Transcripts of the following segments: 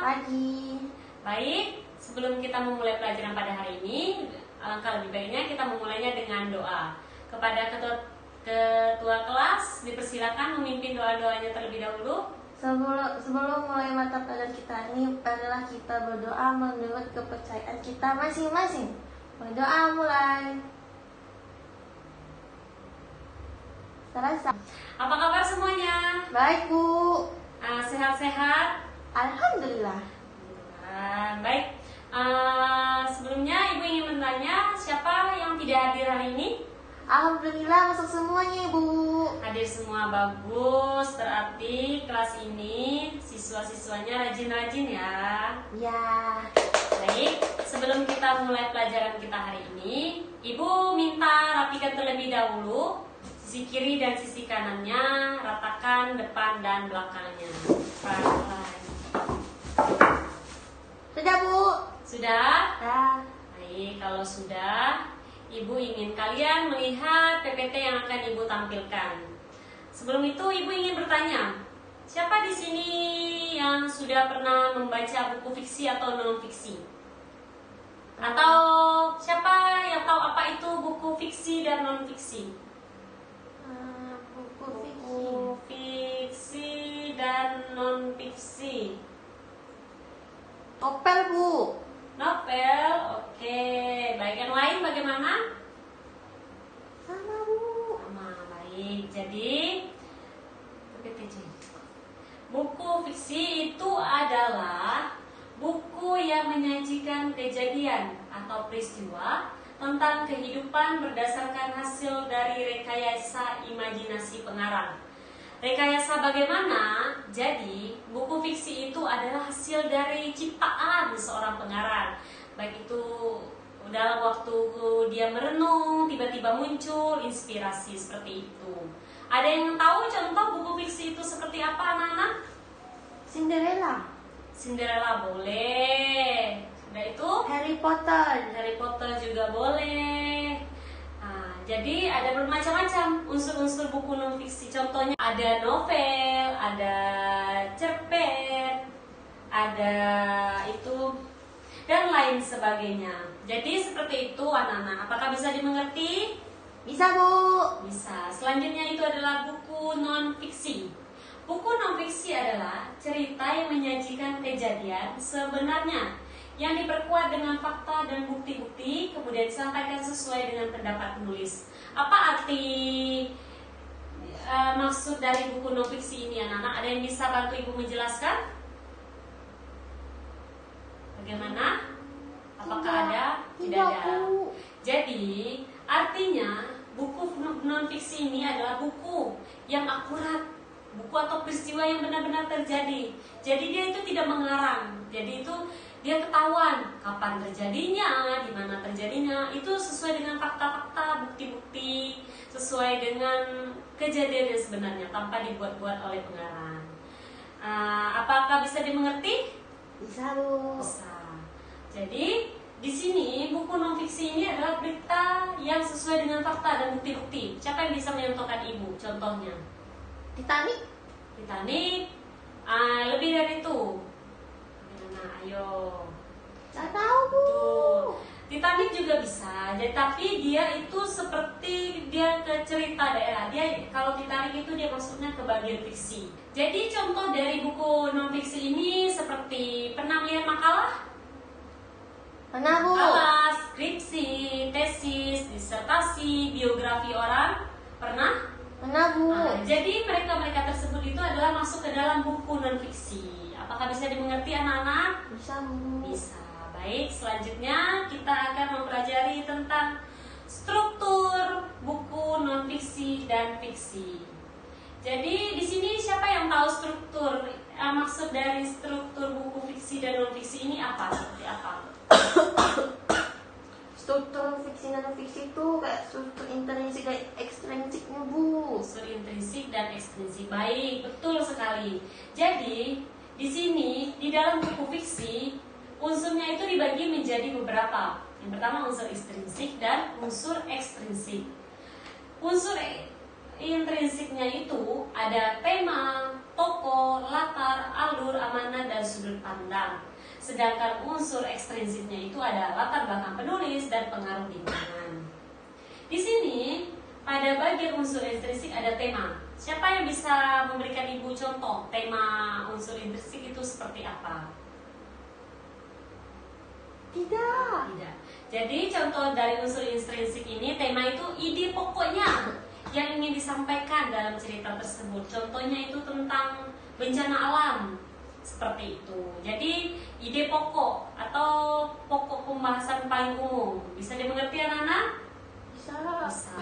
Pagi. Baik, sebelum kita memulai pelajaran pada hari ini, alangkah lebih baiknya kita memulainya dengan doa. Kepada ketua kelas, dipersilakan memimpin doa-doanya terlebih dahulu. Sebelum mulai mata pelajaran kita ini, adalah kita berdoa menurut kepercayaan kita masing-masing. Berdoa mulai. Terasa. Apa kabar semuanya? Baik, Bu. Sehat-sehat? Alhamdulillah. Baik. Sebelumnya Ibu ingin bertanya, siapa yang tidak hadir hari ini? Alhamdulillah masuk semuanya, Ibu. Hadir semua, bagus. Berarti kelas ini siswa-siswanya rajin-rajin ya. Ya. Baik, sebelum kita mulai pelajaran kita hari ini, Ibu minta rapikan terlebih dahulu sisi kiri dan sisi kanannya, ratakan depan dan belakangnya. Pelan-pelan. Sudah, Bu? Sudah? Dah. Baik, kalau sudah, Ibu ingin kalian melihat PPT yang akan Ibu tampilkan. Sebelum itu, Ibu ingin bertanya, siapa di sini yang sudah pernah membaca buku fiksi atau non fiksi? Atau siapa yang tahu apa itu buku fiksi dan non fiksi? Buku Fiksi dan non fiksi. Novel, Bu. Novel, oke. Baik, yang lain bagaimana? Sama, Bu. Sama, baik. Jadi buku fiksi itu adalah buku yang menyajikan kejadian atau peristiwa tentang kehidupan berdasarkan hasil dari rekayasa imajinasi pengarang. Rekayasa bagaimana? Jadi, buku fiksi itu adalah hasil dari ciptaan seorang pengarang. Baik itu dalam waktu dia merenung, tiba-tiba muncul inspirasi seperti itu. Ada yang tahu contoh buku fiksi itu seperti apa, anak-anak? Cinderella. Cinderella boleh. Sudah itu? Harry Potter. Harry Potter juga boleh. Nah, jadi ada bermacam-macam unsur-unsur buku non fiksi. Contohnya ada novel, ada cerpen, ada itu dan lain sebagainya. Jadi seperti itu anak-anak. Apakah bisa dimengerti? Bisa, Bu. Bisa. Selanjutnya itu adalah buku non fiksi. Buku non fiksi adalah cerita yang menyajikan kejadian sebenarnya yang diperkuat dengan fakta dan bukti-bukti, kemudian disampaikan sesuai dengan pendapat penulis. Apa arti maksud dari buku non fiksi ini, anak-anak? Ada yang bisa bantu Ibu menjelaskan? Bagaimana? Apakah ada? Tidak ada. Jadi, artinya buku non fiksi ini adalah buku yang akurat, buku atau peristiwa yang benar-benar terjadi. Jadi dia itu tidak mengarang. Jadi itu dia ketahuan kapan terjadinya, di mana terjadinya, itu sesuai dengan fakta-fakta, bukti-bukti, sesuai dengan kejadian yang sebenarnya tanpa dibuat-buat oleh pengarang. Apakah bisa dimengerti? Bisa, Bu. Bisa. Jadi di sini buku non fiksi ini adalah berita yang sesuai dengan fakta dan bukti-bukti. Siapa yang bisa menyontohkan Ibu? Contohnya Titanic. Titanic. Lebih dari itu. Bagaimana? Ayo. Gak tahu, Bu. Tuh. Titanic juga bisa. Jadi tapi dia itu seperti dia ke cerita daerah. Dia kalau Titanic itu dia masuknya ke bagian fiksi. Jadi contoh dari buku non fiksi ini seperti pernah lihat makalah? Mana, Bu? Makalah, skripsi, tesis, disertasi, biografi orang, pernah? Mana, Bu? Jadi mereka-mereka tersebut itu adalah masuk ke dalam buku non fiksi. Apakah bisa dimengerti anak-anak? Bisa, Bu. Bisa. Baik, selanjutnya kita akan mempelajari tentang struktur buku non fiksi dan fiksi. Jadi di sini siapa yang tahu struktur? Maksud dari struktur buku fiksi dan non fiksi ini apa? Seperti apa? Struktur fiksi dan fiksi itu kayak struktur intrinsik dan ekstrinsik, Bu. Unsur intrinsik dan ekstrinsik. Baik, betul sekali. Jadi di sini di dalam buku fiksi unsurnya itu dibagi menjadi beberapa. Yang pertama unsur intrinsik dan unsur ekstrinsik. Unsur intrinsiknya itu ada tema, tokoh, latar, alur, amanah, dan sudut pandang. Sedangkan unsur ekstrinsipnya itu ada latar belakang penulis dan pengaruh lingkungan. Di sini pada bagian unsur ekstrinsip ada tema. Siapa yang bisa memberikan Ibu contoh tema unsur intrinsik itu seperti apa? Tidak. Tidak. Jadi contoh dari unsur intrinsik ini, tema itu ide pokoknya yang ingin disampaikan dalam cerita tersebut. Contohnya itu tentang bencana alam, seperti itu. Jadi ide pokok atau pokok pembahasan paling umum. Bisa dimengerti anak-anak? Bisa. Bisa.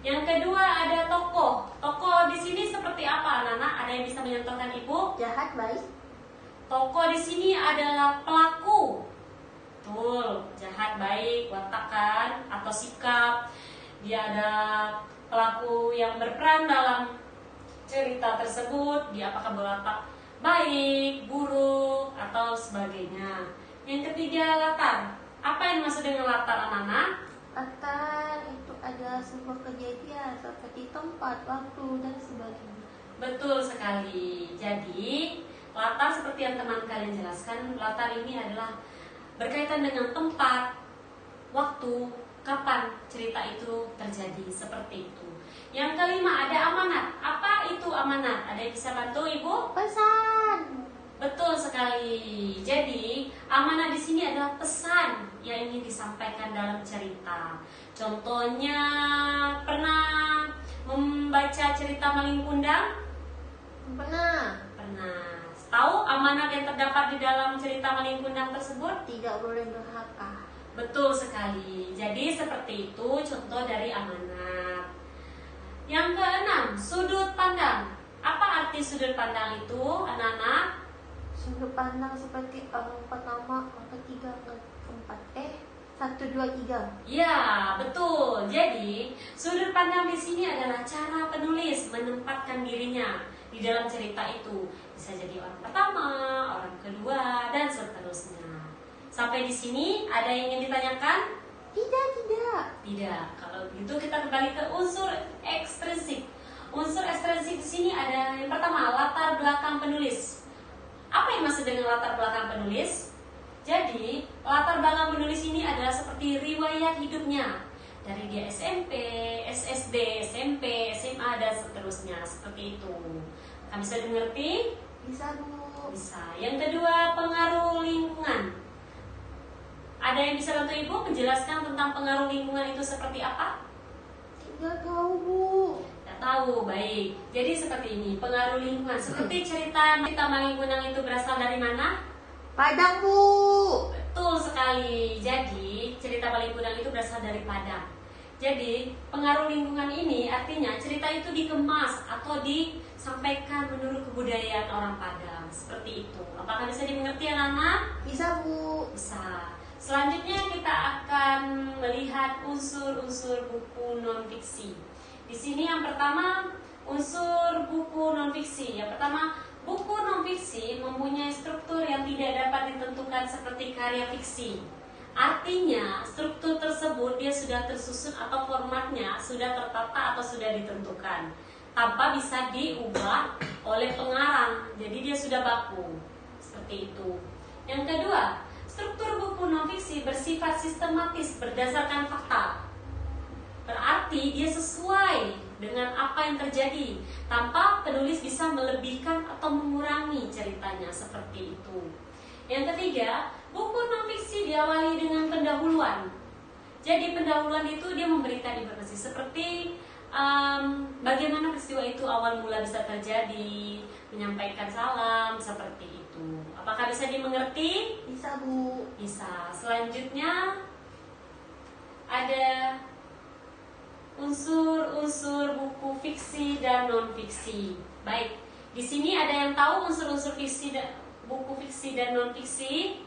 Yang kedua ada tokoh. Tokoh di sini seperti apa anak-anak? Ada yang bisa menyontohkan Ibu? Jahat, baik. Tokoh di sini adalah pelaku. Betul, jahat, baik, watak atau sikap. Dia ada pelaku yang berperan dalam cerita tersebut. Dia apakah berwatak baik, buruk, atau sebagainya. Yang ketiga latar. Apa yang maksud dengan latar anak-anak? Latar itu adalah sebuah kejadian seperti tempat, waktu, dan sebagainya. Betul sekali. Jadi latar seperti yang teman kalian jelaskan, latar ini adalah berkaitan dengan tempat, waktu, kapan cerita itu terjadi, seperti itu. Yang kelima ada amanat. Apa itu amanat? Ada yang bisa bantu Ibu? Pesan. Betul sekali. Jadi amanat di sini adalah pesan yang ingin disampaikan dalam cerita. Contohnya pernah membaca cerita Maling Kundang? Pernah. Pernah. Tahu amanat yang terdapat di dalam cerita Maling Kundang tersebut? Tidak boleh durhaka. Betul sekali. Jadi seperti itu contoh dari amanat. Yang keenam, sudut pandang. Apa arti sudut pandang itu, anak-anak? Sudut pandang seperti pertama, ketiga, keempat. 1, 2, 3. Ya, betul. Jadi, sudut pandang di sini adalah cara penulis menempatkan dirinya di dalam cerita itu. Bisa jadi orang pertama, orang kedua, dan seterusnya. Sampai di sini ada yang ingin ditanyakan? Tidak. Tidak. Kalau begitu kita kembali ke unsur ekstrinsik. Unsur ekstrinsik di sini ada yang pertama, latar belakang penulis. Apa yang maksud dengan latar belakang penulis? Jadi, latar belakang penulis ini adalah seperti riwayat hidupnya. Dari dia SMP, SSD, SMP, SMA, dan seterusnya. Seperti itu. Kamu bisa dimengerti? Bisa, Bu. Bisa. Yang kedua, pengaruh lingkungan. Ada yang bisa bantu Ibu menjelaskan tentang pengaruh lingkungan itu seperti apa? Tidak tahu, Bu. Tidak tahu, baik. Jadi seperti ini, pengaruh lingkungan. Seperti cerita Maling Kundang itu berasal dari mana? Padang, Bu. Betul sekali. Jadi cerita Maling Kundang itu berasal dari Padang. Jadi pengaruh lingkungan ini artinya cerita itu dikemas atau disampaikan menurut kebudayaan orang Padang. Seperti itu. Apakah bisa dimengerti anak-anak? Bisa, Bu. Bisa. Selanjutnya kita akan melihat unsur-unsur buku non-fiksi. Di sini yang pertama unsur buku non-fiksi. Yang pertama, buku non-fiksi mempunyai struktur yang tidak dapat ditentukan seperti karya fiksi. Artinya struktur tersebut dia sudah tersusun atau formatnya sudah tertata atau sudah ditentukan tanpa bisa diubah oleh pengarang. Jadi dia sudah baku. Seperti itu. Yang kedua, struktur buku non-fiksi bersifat sistematis berdasarkan fakta. Berarti dia sesuai dengan apa yang terjadi tanpa penulis bisa melebihkan atau mengurangi ceritanya, seperti itu. Yang ketiga, buku non-fiksi diawali dengan pendahuluan. Jadi pendahuluan itu dia memberikan informasi seperti bagaimana peristiwa itu awal mula bisa terjadi, menyampaikan salam, seperti itu. Apakah bisa dimengerti? Bisa, Bu. Bisa. Selanjutnya ada unsur-unsur buku fiksi dan non-fiksi. Baik, di sini ada yang tahu unsur-unsur fiksi dan buku fiksi dan non-fiksi?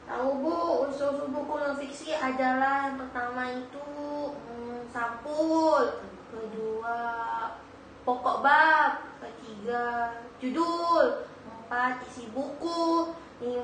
Tahu, Bu. Unsur buku non-fiksi adalah yang pertama itu sampul, kedua pokok bab, ketiga judul, 4 isi buku, 5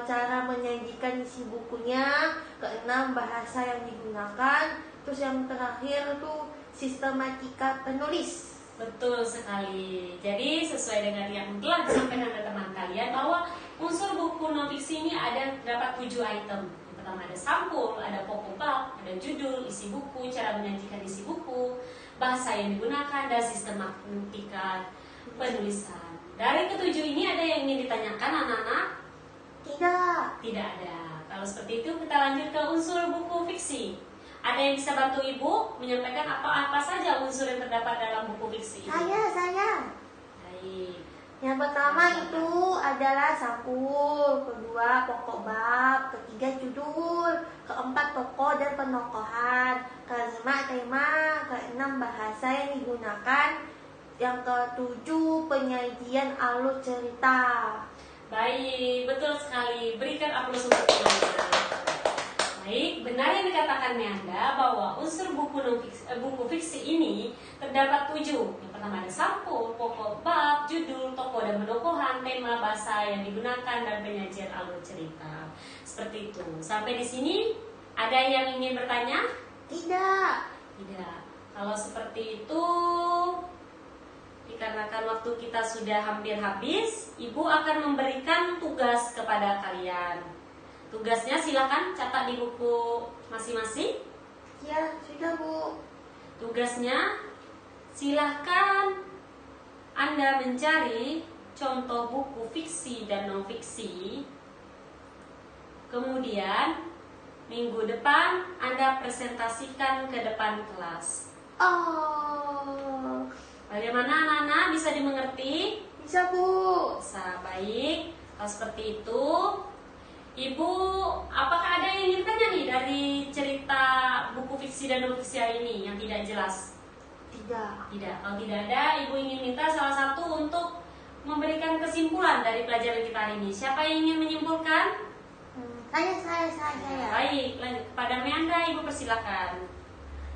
cara menyajikan isi bukunya, keenam bahasa yang digunakan, terus yang terakhir tuh sistematika penulis. Betul sekali. Jadi sesuai dengan yang telah disampaikan oleh teman kalian bahwa unsur buku non fiksi ini terdapat 7 item. Yang pertama ada sampul, ada pokok bab, ada judul, isi buku, cara menyajikan isi buku, bahasa yang digunakan, dan sistematika penulisan. Dari ketujuh ini ada yang ingin ditanyakan anak-anak? Tidak. Tidak ada. Kalau seperti itu kita lanjut ke unsur buku fiksi. Ada yang bisa bantu ibu menyampaikan apa saja unsur yang terdapat dalam buku fiksi ini? Saya. Baik. Yang pertama itu adalah sampul, kedua pokok bab, ketiga judul, keempat tokoh dan penokohan, kelima tema, keenam bahasa yang digunakan, yang ketujuh penyajian alur cerita. Baik, betul sekali. Berikan aplaus untuk teman-teman. Baik, benar yang dikatakan Meanda bahwa unsur buku fiksi ini terdapat 7. Yang pertama ada sampul, pokok bab, judul, tokoh dan penokohan, tema, bahasa yang digunakan, dan penyajian alur cerita. Seperti itu. Sampai di sini ada yang ingin bertanya? Tidak. Tidak. Kalau seperti itu, dikarenakan waktu kita sudah hampir habis, Ibu akan memberikan tugas kepada kalian. Tugasnya silakan catat di buku masing-masing. Ya, sudah Bu. Tugasnya silakan Anda mencari contoh buku fiksi dan non fiksi. Kemudian minggu depan Anda presentasikan ke depan kelas. Oh, Bagaimana anak-anak, bisa dimengerti? bisa Bu. Bisa, baik. Kalau seperti itu, Ibu, apakah ada yang ingin tanya nih dari cerita buku fiksi dan non fiksi hari ini yang tidak jelas? Tidak. Tidak. Kalau tidak ada, Ibu ingin minta salah satu untuk memberikan kesimpulan dari pelajaran kita hari ini. Siapa yang ingin menyimpulkan? Saya. Baik, lanjut kepada Meanda, Ibu persilakan.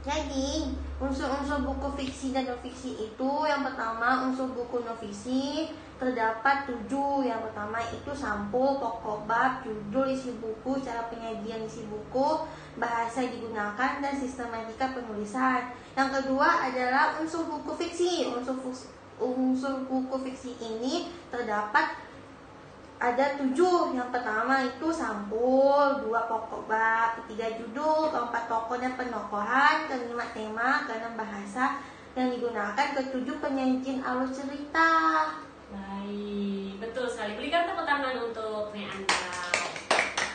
Jadi, unsur-unsur buku fiksi dan non fiksi itu, yang pertama unsur buku non fiksi terdapat 7. Yang pertama itu sampul, pokok bab, judul, isi buku, cara penyajian isi buku, bahasa yang digunakan, dan sistematika penulisan. Yang kedua adalah unsur buku fiksi. Unsur buku fiksi ini terdapat ada 7. Yang pertama itu sampul, 2 pokok bab, 3 judul, 4 tokoh dan penokohan, 5 tema, 6 bahasa yang digunakan, 7 penyajian alur cerita. Baik, betul sekali. Berikan tepuk tangan untuk Meanda.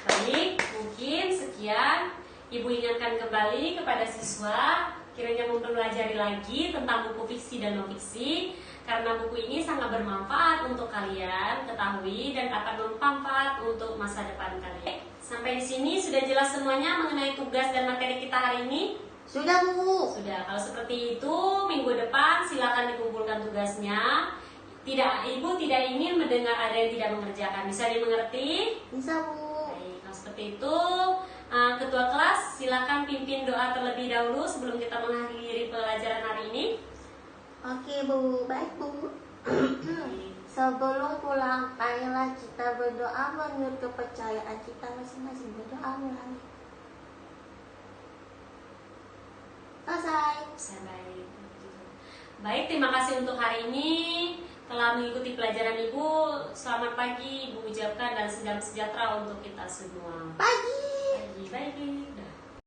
Baik, mungkin sekian. Ibu ingatkan kembali kepada siswa kiranya mempelajari lagi tentang buku fiksi dan non fiksi, karena buku ini sangat bermanfaat untuk kalian ketahui dan akan bermanfaat untuk masa depan kalian. Sampai di sini sudah jelas semuanya mengenai tugas dan materi kita hari ini? Sudah Bu. Sudah. Kalau seperti itu, minggu depan silakan dikumpulkan tugasnya. Ibu tidak ingin mendengar ada yang tidak mengerjakan. Bisa dimengerti? Bisa Bu. Baik, kalau seperti itu, ketua kelas silakan pimpin doa terlebih dahulu sebelum kita mengakhiri pelajaran hari ini. Oke Bu, baik Bu. Sebelum pulang, marilah kita berdoa menurut kepercayaan kita masing-masing. Berdoa mulai. Selesai. Baik. Baik, terima kasih untuk hari ini telah mengikuti pelajaran Ibu. Selamat pagi Ibu ucapkan dan sedang sejahtera untuk kita semua. Pagi. Pagi.